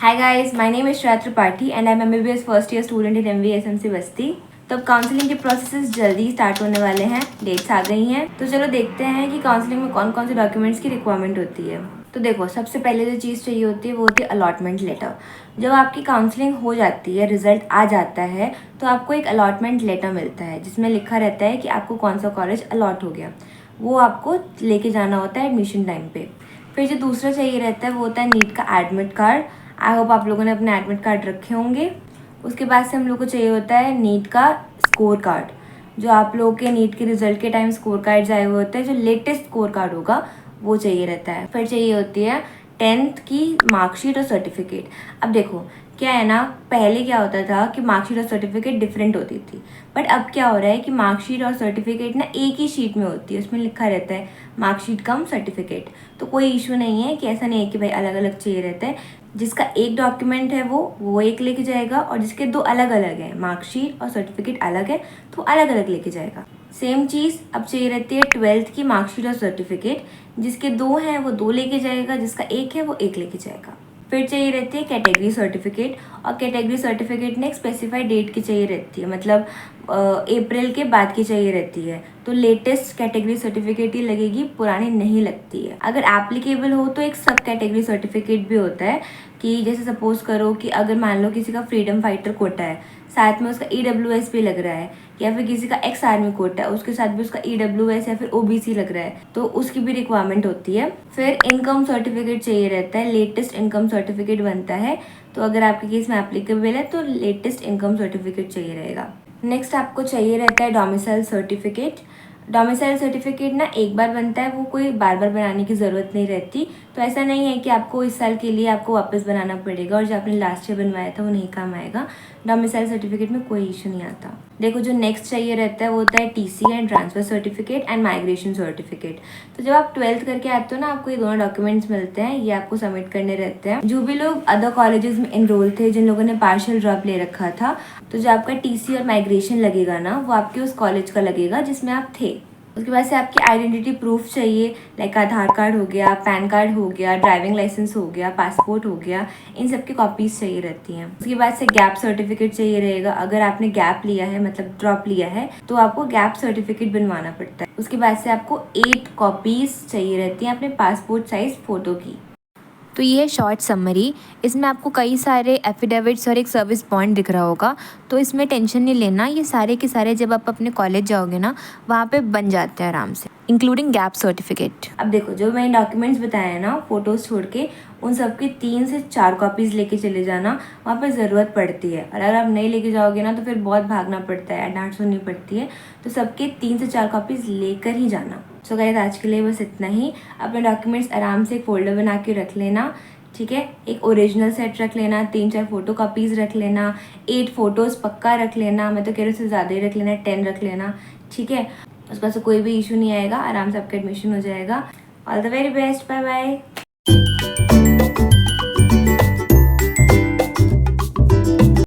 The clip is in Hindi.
Hi guys, my name is Shreya Tripathi and I'm MBBS first year student in MV SMC बस्ती। तो अब काउंसलिंग के प्रोसेसेस जल्दी स्टार्ट होने वाले हैं, डेट्स आ गई हैं। तो चलो देखते हैं कि काउंसलिंग में कौन कौन से डॉक्यूमेंट्स की रिक्वायरमेंट होती है। तो देखो, सबसे पहले जो चीज़ चाहिए होती है वो होती है अलॉटमेंट लेटर। जब आपकी काउंसलिंग हो जाती है, रिजल्ट आ जाता है, तो आपको एक अलॉटमेंट लेटर मिलता है जिसमें लिखा रहता है कि आपको कौन सा कॉलेज अलॉट हो गया। वो आपको लेके जाना होता है एडमिशन टाइम पे। फिर जो दूसरा चाहिए रहता है वो होता है नीट का एडमिट कार्ड। आई होप आप लोगों ने अपने एडमिट कार्ड रखे होंगे। उसके बाद से हम लोग को चाहिए होता है नीट का स्कोर कार्ड। जो आप लोगों के नीट के रिजल्ट के टाइम स्कोर कार्ड आए हुए होते हैं, जो लेटेस्ट स्कोर कार्ड होगा वो चाहिए रहता है। फिर चाहिए होती है 10th की मार्कशीट और सर्टिफिकेट। अब देखो क्या है ना, पहले क्या होता था कि मार्कशीट और सर्टिफिकेट डिफरेंट होती थी, बट अब क्या हो रहा है कि मार्कशीट और सर्टिफिकेट ना एक ही शीट में होती है। उसमें लिखा रहता है मार्कशीट कम सर्टिफिकेट। तो कोई इशू नहीं है कि ऐसा नहीं है कि भाई अलग अलग चाहिए रहता है। जिसका एक डॉक्यूमेंट है वो एक लेके जाएगा, और जिसके दो अलग अलग है, मार्कशीट और सर्टिफिकेट अलग है, तो अलग अलग लेके जाएगा। सेम चीज़ अब चाहिए रहती है 12th की मार्कशीट और सर्टिफिकेट। जिसके दो हैं वो दो लेके जाएगा, जिसका एक है वो एक लेके जाएगा। फिर चाहिए रहती है कैटेगरी सर्टिफिकेट, और कैटेगरी सर्टिफिकेट ने एक स्पेसिफाइड डेट की चाहिए रहती है, मतलब अप्रैल के बाद की चाहिए रहती है। तो लेटेस्ट कैटेगरी सर्टिफिकेट ही लगेगी, पुरानी नहीं लगती है। अगर एप्लीकेबल हो तो एक सब कैटेगरी सर्टिफिकेट भी होता है, कि जैसे सपोज करो कि अगर मान लो किसी का फ्रीडम फाइटर कोटा है, साथ में उसका EWS भी लग रहा है, या फिर किसी का एक्स आर्मी कोटा है, उसके साथ भी उसका EWS या फिर OBC लग रहा है, तो उसकी भी रिक्वायरमेंट होती है। फिर इनकम सर्टिफिकेट चाहिए रहता है, लेटेस्ट इनकम सर्टिफिकेट बनता है। तो अगर आपके केस में एप्लीकेबल है तो लेटेस्ट इनकम सर्टिफिकेट चाहिए रहेगा। नेक्स्ट आपको चाहिए रहता है डोमिसाइल सर्टिफिकेट। डोमिसाइल सर्टिफिकेट ना एक बार बनता है, वो कोई बार बार बनाने की ज़रूरत नहीं रहती। तो ऐसा नहीं है कि आपको इस साल के लिए आपको वापस बनाना पड़ेगा और जो आपने लास्ट ईयर बनवाया था वो नहीं काम आएगा। डोमिसाइल सर्टिफिकेट में कोई इशू नहीं आता। देखो, जो नेक्स्ट चाहिए रहता है वो होता है TC and transfer certificate and migration certificate. तो जब आप 12th करके आते हो ना, आपको ये दोनों डॉक्यूमेंट्स मिलते हैं, ये आपको सबमिट करने रहते हैं। जो भी लोग अदर कॉलेजेस में एनरोल थे, जिन लोगों ने पार्शियल ड्रॉप ले रखा था, तो जो आपका TC और माइग्रेशन लगेगा ना, वो आपके उस कॉलेज का लगेगा जिसमें आप थे। उसके बाद से आपकी आइडेंटिटी प्रूफ चाहिए, लाइक आधार कार्ड हो गया, पैन कार्ड हो गया, ड्राइविंग लाइसेंस हो गया, पासपोर्ट हो गया, इन सब की कॉपीज चाहिए रहती हैं। उसके बाद से गैप सर्टिफिकेट चाहिए रहेगा। अगर आपने गैप लिया है, मतलब ड्रॉप लिया है, तो आपको गैप सर्टिफिकेट बनवाना पड़ता है। उसके बाद से आपको 8 कॉपीज चाहिए रहती हैं अपने पासपोर्ट साइज फोटो की। तो ये है शॉर्ट समरी। इसमें आपको कई सारे एफिडेविट्स और एक सर्विस पॉइंट दिख रहा होगा, तो इसमें टेंशन नहीं लेना। ये सारे के सारे जब आप अपने कॉलेज जाओगे ना, वहाँ पे बन जाते हैं आराम से, इंक्लूडिंग गैप सर्टिफिकेट। अब देखो, जो मैंने डॉक्यूमेंट्स बताए हैं ना, फोटोज छोड़ के, उन सब की 3 से 4 कॉपीज़ लेके चले जाना, वहाँ पर ज़रूरत पड़ती है। और अगर आप नहीं लेके जाओगे ना तो फिर बहुत भागना पड़ता है, डांट सुननी पड़ती है। तो सबके 3 से 4 कॉपीज़ लेकर ही जाना। सो गाइस, आज के लिए बस इतना ही। अपने डॉक्यूमेंट्स आराम से एक फोल्डर बना के रख लेना, ठीक है। एक ओरिजिनल सेट रख लेना, 3-4 फोटो कॉपीज़ रख लेना, 8 फोटोज़ पक्का रख लेना। मैं तो कह रही हूँ उससे ज़्यादा ही रख लेना, 10 रख लेना, ठीक है। उसके बाद से कोई भी इशू नहीं आएगा, आराम से आपका एडमिशन हो जाएगा। All the very best, bye bye.